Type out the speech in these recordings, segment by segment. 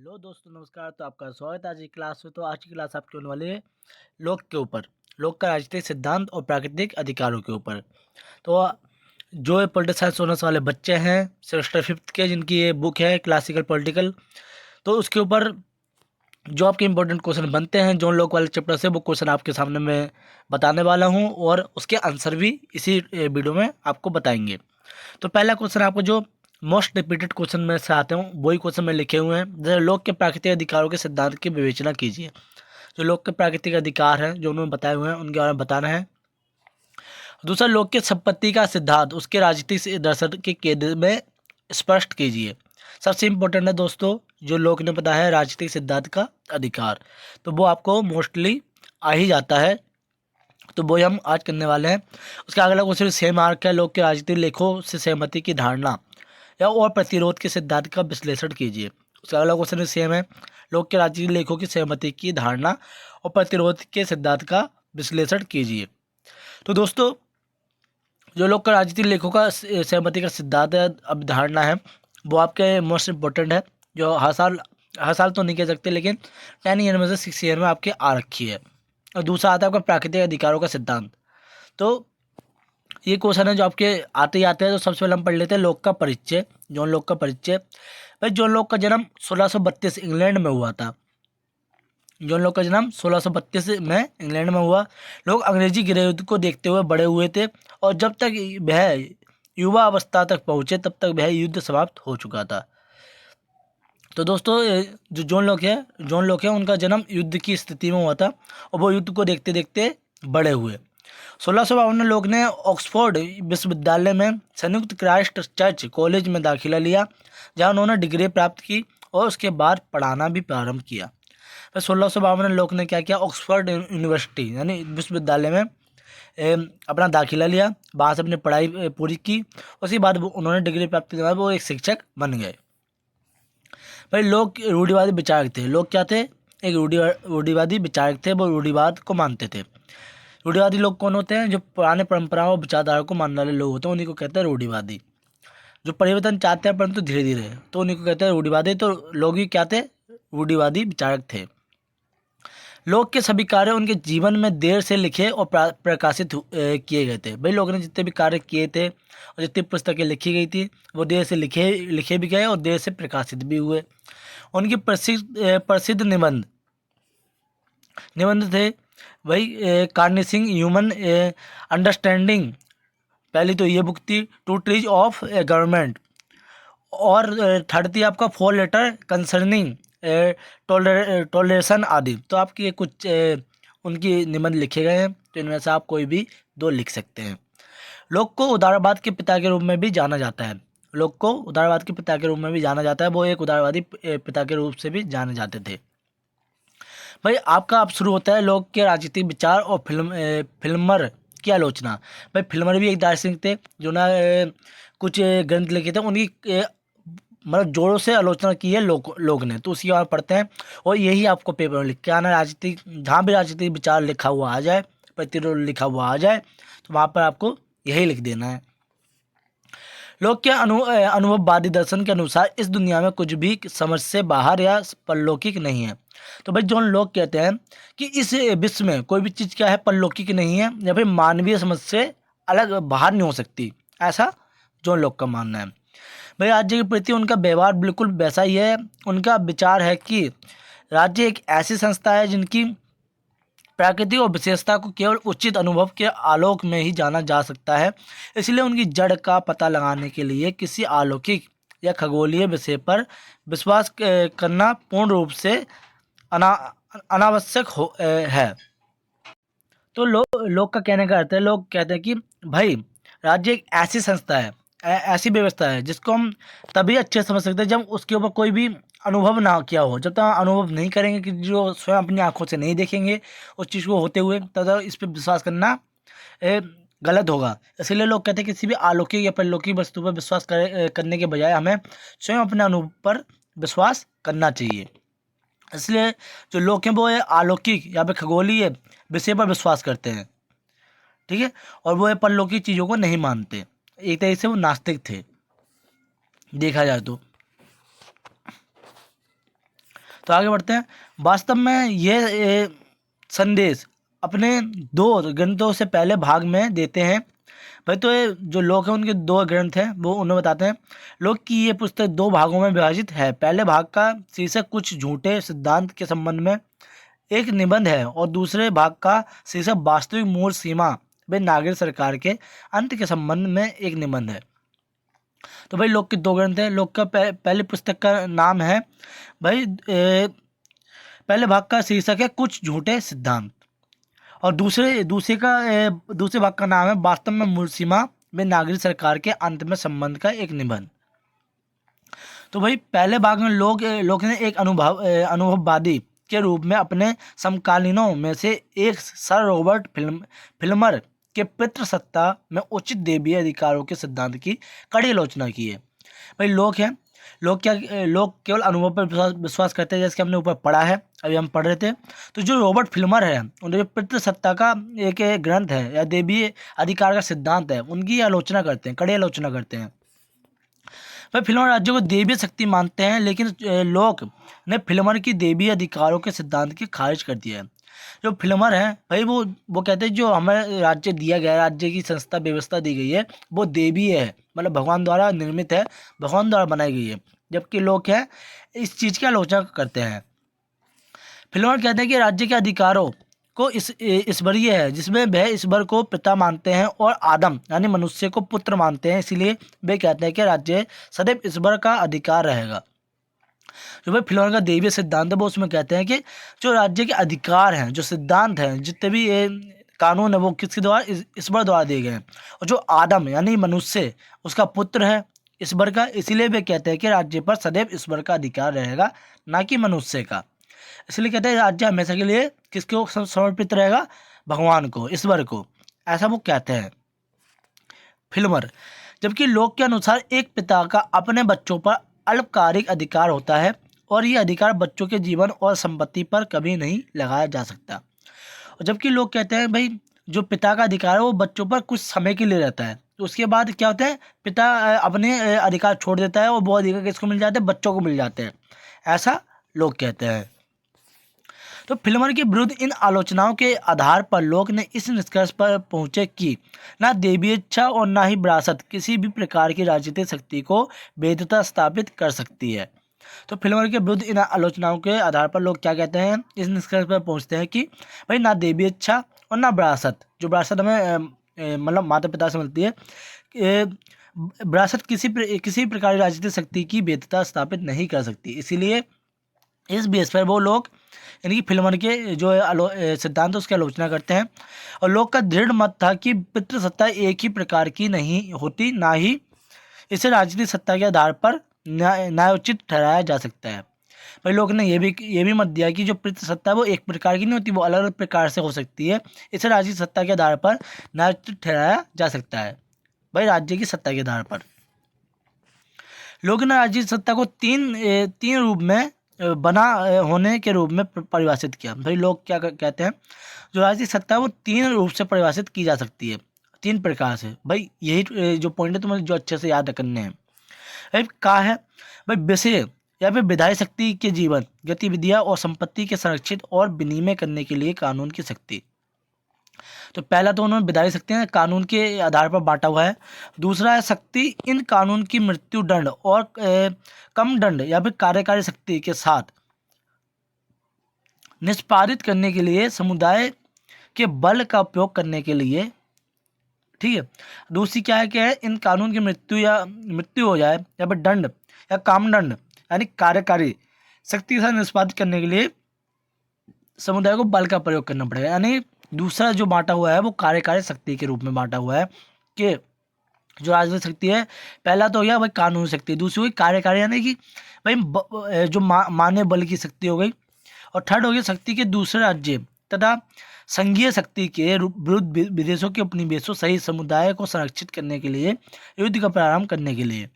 Hello दोस्तों, नमस्कार। तो आपका स्वागत है आज की क्लास में। तो आज की क्लास आपकी होने वाली है लोक के ऊपर, लोक का राजनीतिक सिद्धांत और प्राकृतिक अधिकारों के ऊपर। तो जो पॉलिटिकल साइंस ऑनर्स वाले बच्चे हैं सेमेस्टर 5th के, जिनकी ये बुक है क्लासिकल पॉलिटिकल, तो उसके ऊपर जो आपके इंपॉर्टेंट क्वेश्चन बनते हैं जो लोक वाले चैप्टर से, वो क्वेश्चन आपके सामने मैं बताने वाला हूँ और उसके आंसर भी इसी वीडियो में आपको बताएंगे। तो पहला क्वेश्चन आपको जो मोस्ट रिपीटेड क्वेश्चन में से आते हैं वही क्वेश्चन में लिखे हुए हैं। जैसे लोक के प्राकृतिक अधिकारों के सिद्धांत की विवेचना कीजिए। जो लोक के प्राकृतिक अधिकार हैं जो उन्होंने बताए हुए हैं उनके बारे में बताना है। दूसरा, लोक के संपत्ति का सिद्धांत उसके राजनीतिक दर्शन के केंद्र में स्पष्ट कीजिए। सबसे इम्पोर्टेंट है दोस्तों, जो लोक ने बताया है राजनीतिक सिद्धांत का अधिकार, तो वो आपको मोस्टली आ ही जाता है, तो वो हम आज करने वाले हैं। उसका अगला क्वेश्चन सेम मार्क है। लोक के राजनीतिक लेखों से सहमति की धारणा या और प्रतिरोध के सिद्धांत का विश्लेषण कीजिए। उसका अगला क्वेश्चन सेम है। लोक के राजनीतिक लेखों की सहमति की धारणा और प्रतिरोध के सिद्धांत का विश्लेषण कीजिए। तो दोस्तों, जो लोक का राजनीतिक लेखों का सहमति का सिद्धांत है, अवधारणा है, वो आपके मोस्ट इम्पोर्टेंट है, जो हर साल तो नहीं कह सकते लेकिन 10 ईयर में से 6 ईयर में आपके आ रखी है। और दूसरा आता है आपका प्राकृतिक अधिकारों का सिद्धांत। तो ये क्वेश्चन है जो आपके आते ही आते हैं। तो सबसे पहले हम पढ़ लेते हैं लोक का परिचय। जॉन लोक का परिचय। भाई, जॉन लोक का जन्म 1632 इंग्लैंड में हुआ था। जॉन लोक का जन्म 1632 में इंग्लैंड में हुआ। लोग अंग्रेजी गृह युद्ध को देखते हुए बड़े हुए थे और जब तक वह युवा अवस्था तक पहुँचे तब तक वह युद्ध समाप्त हो चुका था। तो दोस्तों, जो जॉन लोक है उनका जन्म युद्ध की स्थिति में हुआ था और वो युद्ध को देखते देखते बड़े हुए। 1652 में लोक ने ऑक्सफोर्ड विश्वविद्यालय में संयुक्त क्राइस्ट चर्च कॉलेज में दाखिला लिया, जहां उन्होंने डिग्री प्राप्त की और उसके बाद पढ़ाना भी प्रारंभ किया। फिर 1652 में लोक ने क्या किया, ऑक्सफोर्ड यूनिवर्सिटी यानी विश्वविद्यालय में अपना दाखिला लिया, वहाँ से अपनी पढ़ाई पूरी की। उसके बाद उन्होंने डिग्री प्राप्त करने के बाद वो एक शिक्षक बन गए। भाई, लोग रूढ़िवादी विचारक थे। लोग क्या थे? एक रूढ़िवादी विचारक थे। वो रूढ़िवाद को मानते थे। रूढ़िवादी लोग कौन होते हैं? जो पुराने परंपराओं और विचारधारा को मानने वाले लोग होते हैं, उन्हीं को कहते हैं रूढ़िवादी। जो परिवर्तन चाहते हैं परंतु धीरे धीरे, तो उन्हीं को कहते हैं रूढ़िवादी। तो लोग ही क्या थे? रूढ़िवादी विचारक थे। लोग के सभी कार्य उनके जीवन में देर से लिखे और प्रकाशित किए गए थे। भाई, लोगों ने जितने भी कार्य किए थे और जितनी पुस्तकें लिखी गई थी वो देर से लिखे भी गए और देर से प्रकाशित भी हुए। उनकी प्रसिद्ध निबंध निबंध थे वही कार्निसिंग ह्यूमन अंडरस्टैंडिंग, पहली तो ये बुक थी। टू ट्रीज ऑफ गवर्नमेंट, और थर्ड थी आपका 4 लेटर कंसर्निंग टॉलरेशन आदि। तो आपकी ये कुछ उनकी निबंध लिखे गए हैं, तो इनमें से आप कोई भी दो लिख सकते हैं। लोक को उदारवाद के पिता के रूप में भी जाना जाता है। लोक को उदारवाद के पिता के रूप में भी जाना जाता है। वो एक उदारवादी पिता के रूप से भी जाने जाते थे। भाई, आपका अब शुरू होता है लोक के राजनीतिक विचार और फिल्मर की आलोचना। भाई, फिल्मर भी एक दार्शनिक थे जो ना कुछ ग्रंथ लिखे थे। उनकी मतलब जोरों से आलोचना की है लोग ने, तो उसी बारे में पढ़ते हैं। और यही आपको पेपर में लिख के आना। राजनीतिक जहाँ भी राजनीतिक विचार लिखा हुआ आ जाए, प्रतिरोध लिखा हुआ आ जाए, तो वहाँ पर आपको यही लिख देना है। लोग के अनुभववादी दर्शन के अनुसार इस दुनिया में कुछ भी समझ से बाहर या परलौकिक नहीं है। तो भाई, जो लोग कहते हैं कि इस विश्व में कोई भी चीज़ क्या है, परलौकिक नहीं है या फिर मानवीय समझ से अलग बाहर नहीं हो सकती, ऐसा जो लोग का मानना है। भाई, राज्य के प्रति उनका व्यवहार बिल्कुल वैसा ही है। उनका विचार है कि राज्य एक ऐसी संस्था है जिनकी प्रकृति और विशेषता को केवल उचित अनुभव के आलोक में ही जाना जा सकता है। इसलिए उनकी जड़ का पता लगाने के लिए किसी अलौकिक या खगोलीय विषय पर विश्वास करना पूर्ण रूप से अना अनावश्यक है। तो लोग का कहने का अर्थ है, लोग कहते हैं कि भाई, राज्य एक ऐसी संस्था है, ऐसी व्यवस्था है जिसको हम तभी अच्छे से समझ सकते हैं जब उसके ऊपर कोई भी अनुभव ना किया हो। जब तक हम अनुभव नहीं करेंगे, कि जो स्वयं अपनी आंखों से नहीं देखेंगे उस चीज़ को होते हुए, तब तक इस पर विश्वास करना गलत होगा। इसलिए लोग कहते हैं किसी भी अलौकिक या परलौकिक वस्तु पर विश्वास करने के बजाय हमें स्वयं अपने अनुभव पर विश्वास करना चाहिए। इसलिए जो लोग हैं वो अलौकिक या फिर खगोलीय विषय पर विश्वास करते हैं, ठीक है, और वो परलौकिक चीज़ों को नहीं मानते। एक तरीके से वो नास्तिक थे देखा जाए तो। तो आगे बढ़ते हैं। वास्तव में ये संदेश अपने 2 ग्रंथों से पहले भाग में देते हैं भाई। तो ये जो लोक हैं उनके 2 ग्रंथ हैं, वो उन्हें बताते हैं। लोक की ये पुस्तक 2 भागों में विभाजित है। पहले भाग का शीर्षक कुछ झूठे सिद्धांत के संबंध में एक निबंध है और दूसरे भाग का शीर्षक वास्तविक मूल सीमा व नागरिक सरकार के अंत के संबंध में एक निबंध है। तो भाई लोक के 2 ग्रंथ हैं। लोक का पहली पुस्तक का नाम है भाई पहले भाग का शीर्षक है कुछ झूठे सिद्धांत, और दूसरे भाग का नाम है वास्तव में मूल सीमा में नागरिक सरकार के अंत में संबंध का एक निबंध। तो भाई पहले भाग में लोग ने एक अनुभववादी के रूप में अपने समकालीनों में से एक सर रॉबर्ट फिल्मर के पितृसत्ता में उचित देवीय अधिकारों के सिद्धांत की कड़ी आलोचना की है। भाई लोग केवल अनुभव पर विश्वास करते हैं, जैसे कि हमने ऊपर पढ़ा है, अभी हम पढ़ रहे थे। तो जो रॉबर्ट फिल्मर है, उनके पितृसत्ता का एक ग्रंथ है या देवीय अधिकार का सिद्धांत है, उनकी आलोचना करते हैं, कड़ी आलोचना करते हैं। भाई फिल्मर राज्य को देवीय शक्ति मानते हैं, लेकिन लोग ने फिल्मर की देवीय अधिकारों के सिद्धांत की खारिज कर दिया है। जो फिल्मर है भाई वो कहते हैं जो हमें राज्य दिया गया है, राज्य की संस्था व्यवस्था दी गई है, वो देवीय है, मतलब भगवान द्वारा निर्मित है, भगवान द्वारा बनाई गई है। जबकि लोग हैं इस चीज़ की आलोचना करते हैं। फिल्मर कहते हैं कि राज्य के अधिकारों को ईश्वरीय है, जिसमें वह ईश्वर को पिता मानते हैं और आदम यानी मनुष्य को पुत्र मानते हैं। इसीलिए वे कहते हैं कि राज्य सदैव ईश्वर का अधिकार रहेगा। जो भाई फिल्मर का देवीय सिद्धांत है, वो उसमें कहते हैं कि जो राज्य के अधिकार हैं, जो सिद्धांत हैं, जितने भी कानून है, वो किसके द्वारा, ईश्वर द्वारा दिए गए हैं। और जो आदम यानी मनुष्य, उसका पुत्र है ईश्वर का। इसीलिए वे कहते हैं कि राज्य पर सदैव ईश्वर का अधिकार रहेगा, ना कि मनुष्य का। इसलिए कहते हैं राज्य हमेशा के लिए किसको समर्पित रहेगा, भगवान को, ईश्वर को, ऐसा वो कहते हैं फिल्मर। जबकि लोक के अनुसार एक पिता का अपने बच्चों पर अल्पकालिक अधिकार होता है और ये अधिकार बच्चों के जीवन और संपत्ति पर कभी नहीं लगाया जा सकता। और जबकि लोग कहते हैं भाई जो पिता का अधिकार है वो बच्चों पर कुछ समय के लिए रहता है, तो उसके बाद क्या होता है, पिता अपने अधिकार छोड़ देता है और वो अधिकार किसको मिल जाते हैं, बच्चों को मिल जाते हैं, ऐसा लोग कहते हैं। तो फिल्मर के विरुद्ध इन आलोचनाओं के आधार पर लोग ने इस निष्कर्ष पर पहुंचे कि ना देवी इच्छा और ना ही विरासत किसी भी प्रकार की राजनीतिक शक्ति को वैधता स्थापित कर सकती है। तो फिल्मर के विरुद्ध इन आलोचनाओं के आधार पर लोग क्या कहते हैं, इस निष्कर्ष पर पहुंचते हैं कि भाई ना देवी इच्छा और ना विरासत, जो विरासत हमें मतलब माता पिता से मिलती है, विरासत किसी प्रकार की राजनीतिक शक्ति की वैधता स्थापित नहीं कर सकती। इसीलिए इस बेस पर वो लोग यानी कि फिल्मर के जो सिद्धांत है उसकी आलोचना करते हैं। और लोग का दृढ़ मत था कि पितृसत्ता एक ही प्रकार की नहीं होती, ना ही इसे राजनीतिक सत्ता के आधार पर न्यायोचित ठहराया जा सकता है। भाई लोग ने ये भी मत दिया कि जो पितृसत्ता है वो एक प्रकार की नहीं होती, वो अलग अलग प्रकार से हो सकती है, इसे राजनीतिक सत्ता के आधार पर न्यायोचित ठहराया जा सकता है। भाई राज्य की सत्ता के आधार पर लोग ने राजनीतिक सत्ता को तीन रूप में बना होने के रूप में परिभाषित किया। भाई लोग क्या कहते हैं, जो राजनीतिक सत्ता है वो 3 रूप से परिभाषित की जा सकती है, 3 प्रकार से। भाई यही जो पॉइंट है तुम्हें जो अच्छे से याद करने हैं। भाई कहा है भाई विषय या फिर विधायी शक्ति के जीवन गतिविधियां और संपत्ति के संरक्षित और विनिमय करने के लिए कानून की शक्ति। तो पहला तो उन्होंने विधायी शक्ति कानून के आधार पर बांटा हुआ है। दूसरा है शक्ति इन कानून की मृत्यु दंड और कम दंड या फिर कार्यकारी शक्ति के साथ निष्पादित करने के लिए समुदाय के बल का उपयोग करने के लिए, ठीक है। दूसरी क्या है कि इन कानून की मृत्यु हो जाए या फिर दंड या कामदंड यानी कार्यकारी शक्ति के साथ निष्पादित करने के लिए समुदाय को बल का प्रयोग करना पड़ेगा। यानी दूसरा जो बांटा हुआ है वो कार्यकारी शक्ति के रूप में बांटा हुआ है कि जो राजनीतिक शक्ति है, पहला तो हो गया भाई कानूनी शक्ति, दूसरी हुई कार्यकारी यानी कि भाई जो मान्य बल की शक्ति हो गई, और थर्ड हो गई शक्ति के दूसरे राज्य तथा संघीय शक्ति के विरुद्ध विदेशों के उपनिवेशों सहित समुदाय को संरक्षित करने के लिए युद्ध का प्रारंभ करने के लिए।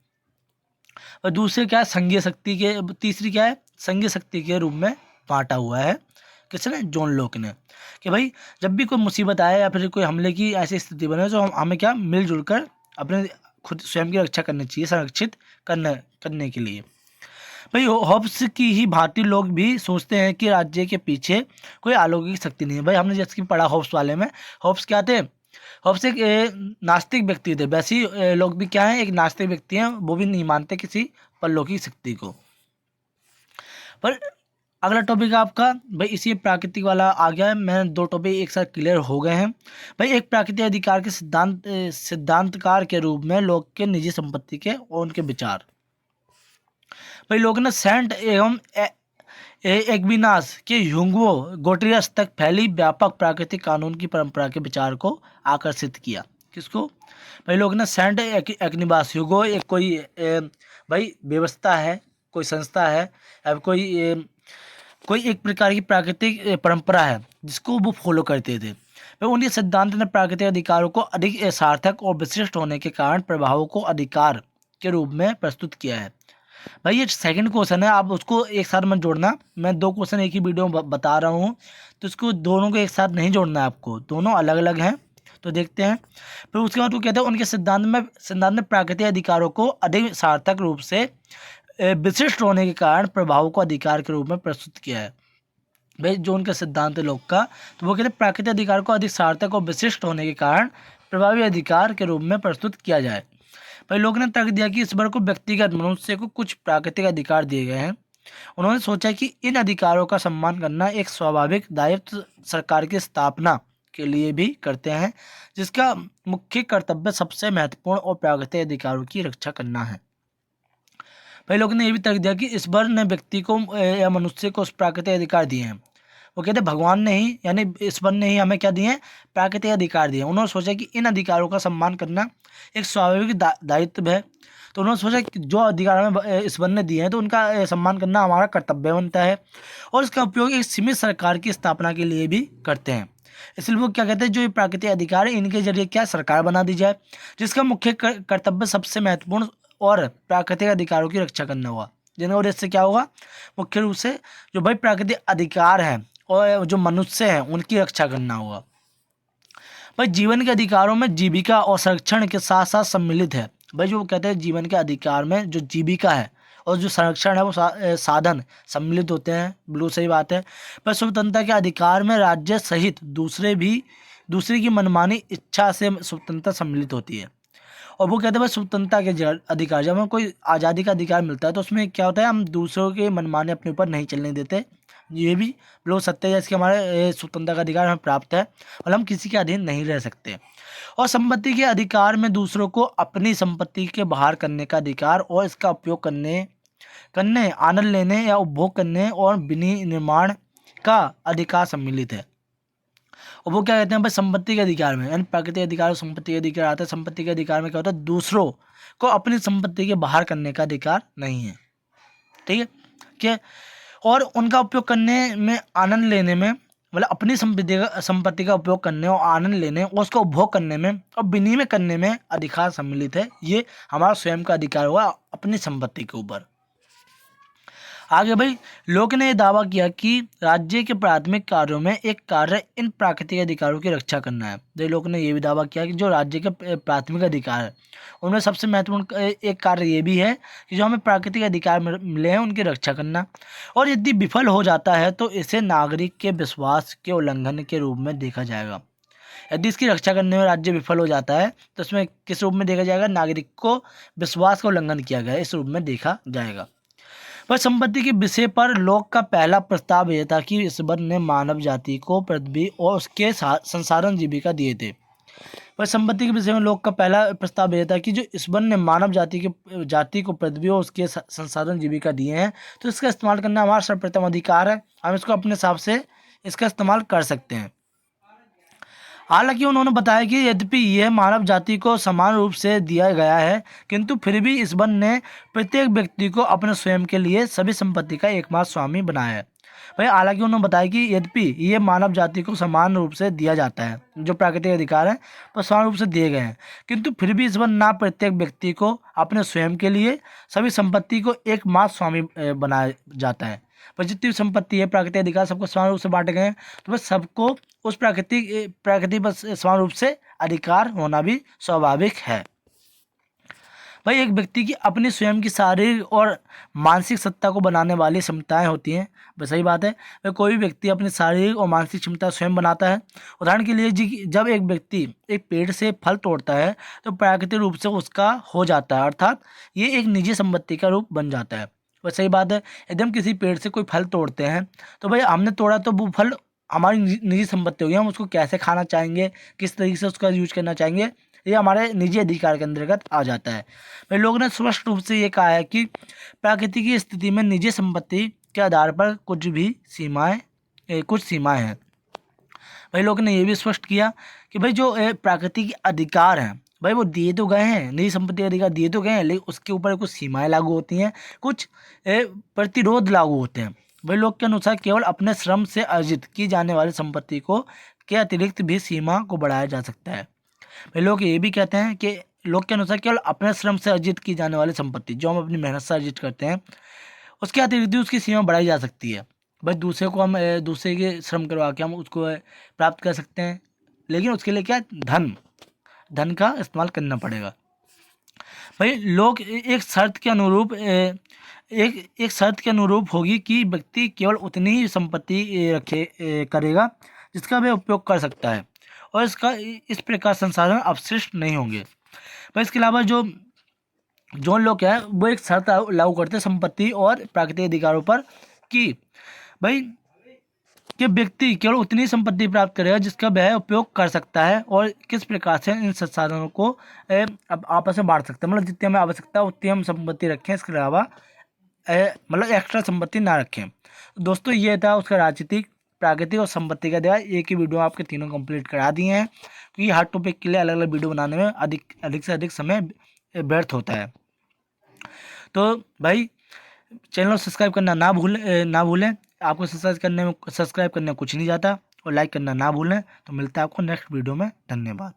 और दूसरे क्या है संघीय शक्ति के, तीसरी क्या है संघीय शक्ति के रूप में बांटा हुआ है किसने, जॉन लोक ने, कि भाई जब भी कोई मुसीबत आए या फिर कोई हमले की ऐसी स्थिति बने तो हमें क्या मिलजुल कर अपने खुद स्वयं की रक्षा करनी चाहिए, संरक्षित करने के लिए। भाई हॉब्स की ही भांति लोग भी सोचते हैं कि राज्य के पीछे कोई अलौकिक शक्ति नहीं है। भाई हमने जैसे कि पढ़ा हॉब्स वाले में, हॉब्स क्या थे, हॉब्स एक नास्तिक व्यक्ति थे। वैसे ही लोग भी क्या है, एक नास्तिक व्यक्ति हैं, वो भी नहीं मानते किसी परलौकिक शक्ति को। पर अगला टॉपिक है आपका भाई इसी प्राकृतिक वाला आ गया है। मैंने दो टॉपिक एक साथ क्लियर हो गए हैं। भाई एक प्राकृतिक अधिकार के सिद्धांतकार के रूप में लोग के निजी संपत्ति के और उनके विचार। भाई लोग ने सेंट एवं एक्विनास के ह्यूगो गोटियस तक फैली व्यापक प्राकृतिक कानून की परंपरा के विचार को आकर्षित किया। किसको? भाई लोग ने सेंट एक्विनास, ह्यूगो एक कोई भाई व्यवस्था है, कोई संस्था है, अब कोई एक प्रकार की प्राकृतिक परंपरा है जिसको वो फॉलो करते थे। भाई उनके सिद्धांत ने प्राकृतिक अधिकारों को अधिक सार्थक और विशिष्ट होने के कारण प्रभावों को अधिकार के रूप में प्रस्तुत किया है। भाई ये सेकंड क्वेश्चन है, आप उसको एक साथ मत जोड़ना। मैं दो क्वेश्चन एक ही वीडियो में बता रहा हूँ, तो इसको दोनों को एक साथ नहीं जोड़ना है आपको, दोनों अलग अलग हैं। तो देखते हैं। फिर उसके बाद वो कहते हैं उनके सिद्धांत में प्राकृतिक अधिकारों को अधिक सार्थक रूप से विशिष्ट होने के कारण प्रभावों को अधिकार के रूप में प्रस्तुत किया है। भाई जो उनका सिद्धांत है लोग का, तो वो कहते हैं प्राकृतिक अधिकार को अधिक सार्थक और विशिष्ट होने के कारण प्रभावी अधिकार के रूप में प्रस्तुत किया जाए। भाई लोग ने तर्क दिया कि ईश्वर को व्यक्तिगत मनुष्य को कुछ प्राकृतिक अधिकार दिए गए हैं। उन्होंने सोचा कि इन अधिकारों का सम्मान करना एक स्वाभाविक दायित्व सरकार की स्थापना के लिए भी करते हैं, जिसका मुख्य कर्तव्य सबसे महत्वपूर्ण और प्राकृतिक अधिकारों की रक्षा करना है। भाई लोगों ने यह भी तर्क दिया कि ईश्वर ने व्यक्ति को या मनुष्य को उस प्राकृतिक अधिकार दिए हैं। वो कहते हैं भगवान ने ही, यानी ईश्वर ने ही हमें क्या दिए हैं, प्राकृतिक अधिकार दिए। उन्होंने सोचा कि इन अधिकारों का सम्मान करना एक स्वाभाविक दायित्व है। तो उन्होंने सोचा कि जो अधिकार हमें ईश्वर ने दिए हैं तो उनका सम्मान करना हमारा कर्तव्य बनता है, और इसका उपयोग एक सीमित सरकार की स्थापना के लिए भी करते हैं। इसलिए वो क्या कहते हैं, जो ये प्राकृतिक अधिकार है इनके जरिए क्या सरकार बना दी जाए, जिसका मुख्य कर्तव्य सबसे महत्वपूर्ण और प्राकृतिक अधिकारों की रक्षा करना होगा। जिनका उद्देश्य क्या होगा, मुख्य रूप से जो भाई प्राकृतिक अधिकार हैं और जो मनुष्य हैं उनकी रक्षा करना होगा। भाई जीवन के अधिकारों में जीविका और संरक्षण के साथ साथ सम्मिलित है। भाई जो कहते हैं जीवन के अधिकार में जो जीविका है और जो संरक्षण है वो साधन सम्मिलित होते हैं। बिल्कुल सही बात है। पर स्वतंत्रता के अधिकार में राज्य सहित दूसरे की मनमानी इच्छा से स्वतंत्रता सम्मिलित होती है। और वो कहते हैं भाई स्वतंत्रता के अधिकार, जब हमें कोई आज़ादी का अधिकार मिलता है तो उसमें क्या होता है, हम दूसरों के मनमाने अपने ऊपर नहीं चलने देते। ये भी लोग सत्य है, इसके हमारे स्वतंत्रता का अधिकार हमें प्राप्त है और हम किसी के अधीन नहीं रह सकते। और संपत्ति के अधिकार में दूसरों को अपनी संपत्ति के बाहर करने का अधिकार और इसका उपयोग करने आनंद लेने या उपभोग करने और विनिर्माण का अधिकार सम्मिलित है। और वो क्या कहते हैं भाई संपत्ति के अधिकार में, यानी प्राकृतिक अधिकार और संपत्ति के अधिकार आता है। संपत्ति के अधिकार में क्या होता है, दूसरों को अपनी संपत्ति के बाहर करने का अधिकार नहीं है। ठीक है क्या? और उनका उपयोग करने में, आनंद लेने में, मतलब अपनी संपत्ति का उपयोग करने और आनंद लेने और उसका उपभोग करने में और विनिमय करने में अधिकार सम्मिलित है। ये हमारा स्वयं का अधिकार हुआ अपनी संपत्ति के ऊपर। आगे भाई लोग ने दावा किया कि राज्य के प्राथमिक कार्यों में एक कार्य इन प्राकृतिक अधिकारों की रक्षा करना है। जो लोग ने ये भी दावा किया कि जो राज्य के प्राथमिक अधिकार है उनमें सबसे महत्वपूर्ण एक कार्य ये भी है कि जो हमें प्राकृतिक अधिकार मिले हैं उनकी रक्षा करना, और यदि विफल हो जाता है तो इसे नागरिक के विश्वास के उल्लंघन के रूप में देखा जाएगा। यदि इसकी रक्षा करने में राज्य विफल हो जाता है तो इसमें किस रूप में देखा जाएगा, नागरिक को विश्वास का उल्लंघन किया गया इस रूप में देखा जाएगा। पर संपत्ति के विषय पर लोक का पहला प्रस्ताव यह था कि ईश्वर ने मानव जाति को पृथ्वी और उसके संसाधन जीविका दिए थे। पर संपत्ति के विषय में लोक का पहला प्रस्ताव यह था कि जो ईश्वर ने मानव जाति को पृथ्वी और उसके संसाधन जीविका दिए हैं तो इसका इस्तेमाल करना हमारा सर्वप्रथम अधिकार है। हम इसको अपने हिसाब से इसका इस्तेमाल कर सकते हैं। हालांकि उन्होंने बताया कि यद्यपि यह मानव जाति को समान रूप से दिया गया है, किंतु फिर भी ईश्वर ने प्रत्येक व्यक्ति को अपने स्वयं के लिए सभी संपत्ति का एकमात्र स्वामी बनाया है। भाई हालांकि उन्होंने बताया कि यद्यपि ये मानव जाति को समान रूप से दिया जाता है, जो प्राकृतिक अधिकार है वो समान रूप से दिए गए हैं, किंतु फिर भी ईश्वर ना प्रत्येक व्यक्ति को अपने स्वयं के लिए सभी संपत्ति को एकमात्र स्वामी बनाया जाता है। पर जितनी संपत्ति है, प्राकृतिक अधिकार सबको समान रूप से बांटे गए हैं, तो बस सबको उस प्रकृति पर समान रूप से अधिकार होना भी स्वाभाविक है। भाई एक व्यक्ति की अपनी स्वयं की शारीरिक और मानसिक सत्ता को बनाने वाली क्षमताएं होती हैं। बस सही बात है। भाई कोई भी व्यक्ति अपनी शारीरिक और मानसिक क्षमता स्वयं बनाता है। उदाहरण के लिए जी, जब एक व्यक्ति एक पेड़ से फल तोड़ता है तो प्राकृतिक रूप से उसका हो जाता है, अर्थात ये एक निजी संपत्ति का रूप बन जाता है। बस सही बात है। यदि हम किसी पेड़ से कोई फल तोड़ते हैं तो भाई हमने तोड़ा तो वो फल हमारी निजी संपत्ति होगी। हम उसको कैसे खाना चाहेंगे, किस तरीके से उसका यूज करना चाहेंगे, ये हमारे निजी अधिकार के अंतर्गत आ जाता है। भाई लोगों ने स्पष्ट रूप से ये कहा है कि प्रकृति की स्थिति में निजी संपत्ति के आधार पर कुछ सीमाएं हैं। भाई लोगों ने ये भी स्पष्ट किया कि भाई जो प्रकृति के अधिकार हैं भाई वो दिए तो गए हैं, निजी संपत्ति के अधिकार दिए तो गए हैं, लेकिन उसके ऊपर कुछ सीमाएं लागू होती हैं, कुछ प्रतिरोध लागू होते हैं। भाई लोग के अनुसार केवल अपने श्रम से अर्जित की जाने वाली संपत्ति को के अतिरिक्त भी सीमा को बढ़ाया जा सकता है। भाई लोग ये भी कहते हैं कि लोग के अनुसार केवल अपने श्रम से अर्जित की जाने वाली संपत्ति जो हम अपनी मेहनत से अर्जित करते हैं उसके अतिरिक्त भी उसकी सीमा बढ़ाई जा सकती है। भाई दूसरे को हम दूसरे के श्रम करवा के हम उसको प्राप्त कर सकते हैं, लेकिन उसके लिए क्या धन का इस्तेमाल करना पड़ेगा। भाई लोग एक शर्त के अनुरूप एक शर्त के अनुरूप होगी कि व्यक्ति केवल उतनी ही संपत्ति करेगा जिसका वह उपयोग कर सकता है और इस प्रकार संसाधन अपशिष्ट नहीं होंगे। पर इसके अलावा जो लोग क्या है वो एक शर्त लागू करते हैं संपत्ति और प्राकृतिक अधिकारों पर कि भाई कि व्यक्ति केवल उतनी संपत्ति प्राप्त करेगा जिसका वह उपयोग कर सकता है और किस प्रकार से इन संसाधनों को अब आपस में बांट सकता है। मतलब जितनी हमें आवश्यकता उतनी हम संपत्ति रखें, इसके अलावा मतलब एक्स्ट्रा संपत्ति ना रखें। दोस्तों ये था उसका राजनीतिक, प्राकृतिक और संपत्ति का अध्याय। एक ही वीडियो आपके तीनों कंप्लीट करा दिए हैं क्योंकि हर टॉपिक के लिए अलग अलग वीडियो बनाने में अधिक से अधिक समय व्यर्थ होता है। तो भाई चैनल को सब्सक्राइब करना ना भूलें। आपको सब्सक्राइब करने में कुछ नहीं जाता और लाइक करना ना भूलें। तो मिलता है आपको नेक्स्ट वीडियो में। धन्यवाद।